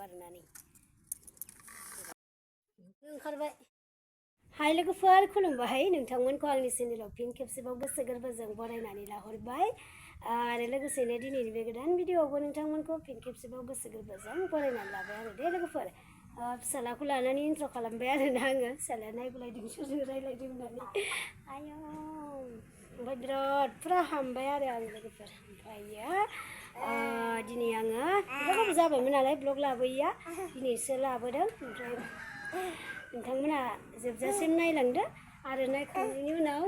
आरोना नै ओंखारबाय हाय लोगोफोर खुलुमबाय नोंथांमोनखौ आंनि चेनेलाव फिन खेबसेबाव गोसो गोरबोजों बरायनानै लाहरबाय आरो लोगोसेनो दिनैनि बे गोदान भिडिअआवबो नोंथांमोनखौ फिन खेबसेबाव गोसो गोरबोजों बरायनानै लाबाय आरो दे लोगोफोर फिसालाखौ लानानै इन्ट्र खालामबाय आरोना आङो फिसालाया नायबोलायदों सोरजों रायलायदों होननानै आयौ ओमफ्राय बिराद फुरा हामबाय आरो आं लोगोफोर ओमफ्रायो दिनै आङो गोबाव जाबायमोन नालाय ब्लग लाबोयैया दिनैसो लाबोदों ओमफ्राय नोंथांमोना जोबजासिम नायलांदो आरो नायखांनायनि उनाव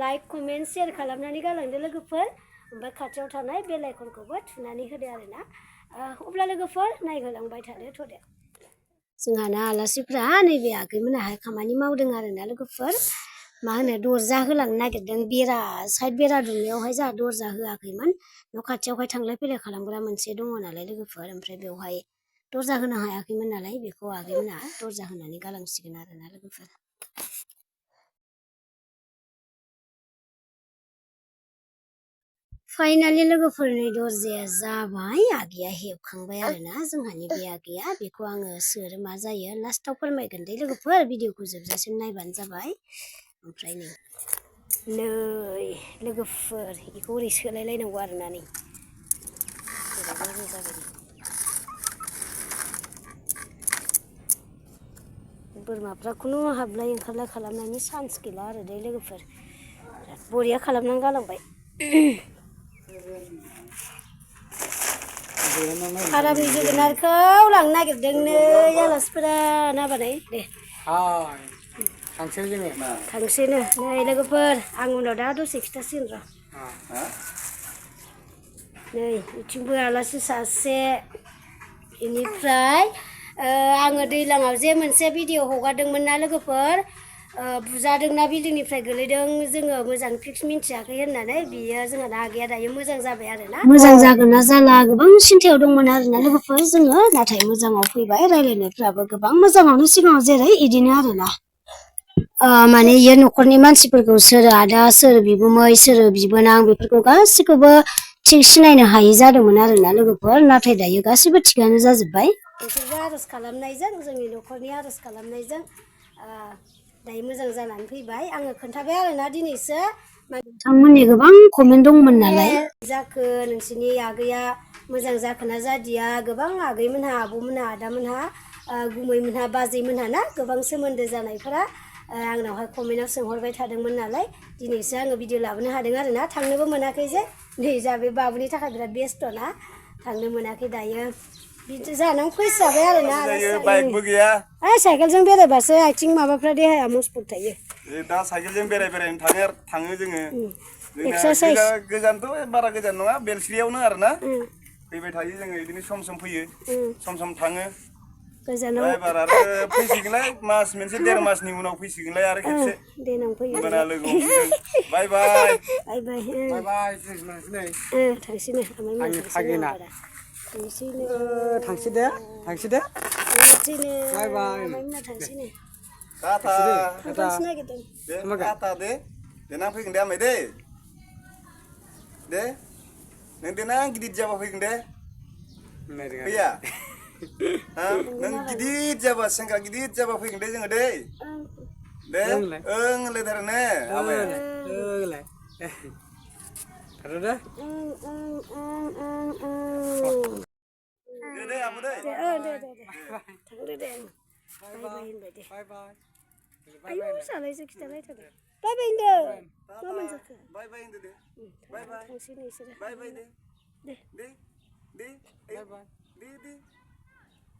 लाइक कमेन्ट शेयार खालामनानै गालांदो लोगोफोर ओमफ्राय खाथियाव थानाय बेल आइकनखौबो थुनानै होदो आरोना अब्ला लोगोफोर नायहोलांबाय थादो थ'दे जोंहाना आलासिफ्रा नैबे आगैमोनाहाय खामानि मावदों आरोना लोगोफोर मा होनो दरजा होलांनो नागिरदों बेरा साइड बेरा दुमनायावहाय जोंहा दरजा होआखैमोन न' खाथियावहाय थांलाय फैलाय खालामग्रा मोनसे दङ नालाय लोगोफोर ओमफ्राय बेवहाय दरजा होनो हायाखैमोन नालाय बेखौ आगैमोना दरजा होनानै गालांसिगोन आरोना लोगोफोर फाइनालि लोगोफोरनि दरजाया जाबाय आगैया हेबखांबाय आरोना जोंहानि बे आगैया बेखौ आङो सोर मा जायो लास्टाव फोरमायगोन दे लोगोफोर भिडिअखौ जोबजासिम नायबानो जाबाय ओमफ्राय नै लोगोफोर बेखौ ओरै सोलायलायनांगौ आरोना नै बोरमाफ्रा खुनु हाबलाय ओंखारलाय खालामनायनि चान्स गैला आरो दे लोगोफोर बरिया खालामनानै गालांबाय आरामै जोगोनारखौ लांनो नागिरदोंनो आलासिफोरा नाबानाय दे थांसैनो नै लोगोफोर आं उनाव दा दसे खिथासिगोन र' नै बिथिंबो आलासि सासे बेनिफ्राय आङो दैज्लाङाव जे मोनसे भिडिअ हगारदोंमोन ना लोगोफोर बुजादोंना बिल्डिंनिफ्राय गोलैदों जोङो मोजां फिक्स मिन्थियाखै होननानै बियो जोंहा आगैया दायो मोजां जाबाय आरोना मोजां जागोन ना जाला गोबां सिन्थायाव दंमोन आरोना लोगोफोर जोङो नाथाय मोजाङाव फैबाय रायलायनायफ्राबो गोबां मोजाङावनो सिगाङाव जेरै इदिनो आरोना माने इयो न'खरनि मानसिफोरखौ सोर आदा सोर बिगुमै सोर बिबोनां बेफोरखौ गासिखौबो थिग सिनायनो हायि जादोंमोन आरोना लोगोफोर नाथाय दायो गासिबो थिगानो जाजोब्बाय बिसोरबो आर'ज खालामनायजों जोंनि न'खरनि आर'ज खालामनायजों दायो मोजां जानानै फैबाय आङो खोन्थाबाय आरोना दिनैसो नोंथांमोननि गोबां कमेन्ट दंमोन नालाय जाखो नोंसोरनि आगैया मोजां जाखोना जादिया गोबां आगैमोनहा आब'मोनहा आदामोनहा गुमैमोनहा बाजैमोनहा ना गोबां सोमोन्दो जानायफोरा आंनावहाय कमेन्टआव सोंहरबाय थादोंमोन नालाय दिनैसो आङो भिडिअ लाबोनो हादों आरोना थांनोबो मोनाखै जे नै जा बे बाबुनि थाखाय बिराद बेस्थ'ना थांनो मोनाखै दायो बिदि जानानै फैसाबाय आरोना बाइकबो गैया साइकेलजों बेरायबासो आथिं माबाफ्रा देहाया मजबुत थायो दा साइकेलजों बेरायनो थाङो जोङो एक्सारसाइज गोजानथ' बारा गोजान नङा बेलस्रियावनो आरोना फैबाय थायो जोङो बिदिनो सम सम फैयो सम सम थाङो गोजानाव एबार आरो फैसिगोनलाय मास मोनसे देर मासनि उनाव फैसिगोनलाय आरो खेबसे देनां फैयो होमबाना लोगो हमसिगोन बाय बाय बाय बाय बाय बाय थांसैनो आंनि फागिना थांसै दे थांसैनो बाय बाय थांसैनो टाटा थांसै नागिरदों दे टाटा दे देनां फैगोन दे आमाय दे दे नों देनां गिदिर जाबा फैगोन दे फैया नों गिदिर जाबा सेंग्रा गिदिर जाबा फैगोन दे जोङो दे दे ओं होनलायथारो ने आमाया ओंलाय थार दे दे आबो दे थांदो दे बाय बाय होनबाय दे बाय बाय आयौ सालायसो खिथाबाय थादो बाय बाय होनदो मा मोनजाखो बाय बाय होनदो दे बाय बाय थांसै नोंसोरो बाय बाय दे दे दे दे बाय बाय दे दे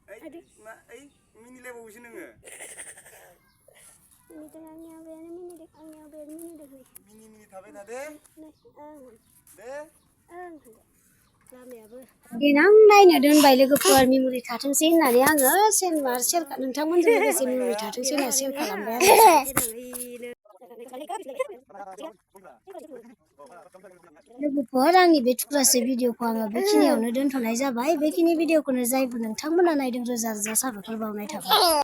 ओइ मा ओइ मिनिलायबावोसो नोङो मिनिदों आंनि आबायानो मिनिदों आंनि आबायानो मिनिदों मिनि थाबाय थादे दे लामायाबो देनां नायनो दोनबाय लोगोफोर मेम'रि थाथोंसै होननानै आङो नोंथांमोनजों लोगोसे मेम'रि थाथोंसै होनना सेयार खालामबाय आरो लोगोफोर आंनि बे थुक्रासे भिडिअखौ आङो बेखिनियावनो दोनथ'नाय जाबाय बेखिनि भिडिअखौनो जायबो नोंथांमोना नायदों रोजा रोजा साबायखर बावनाय थाबाय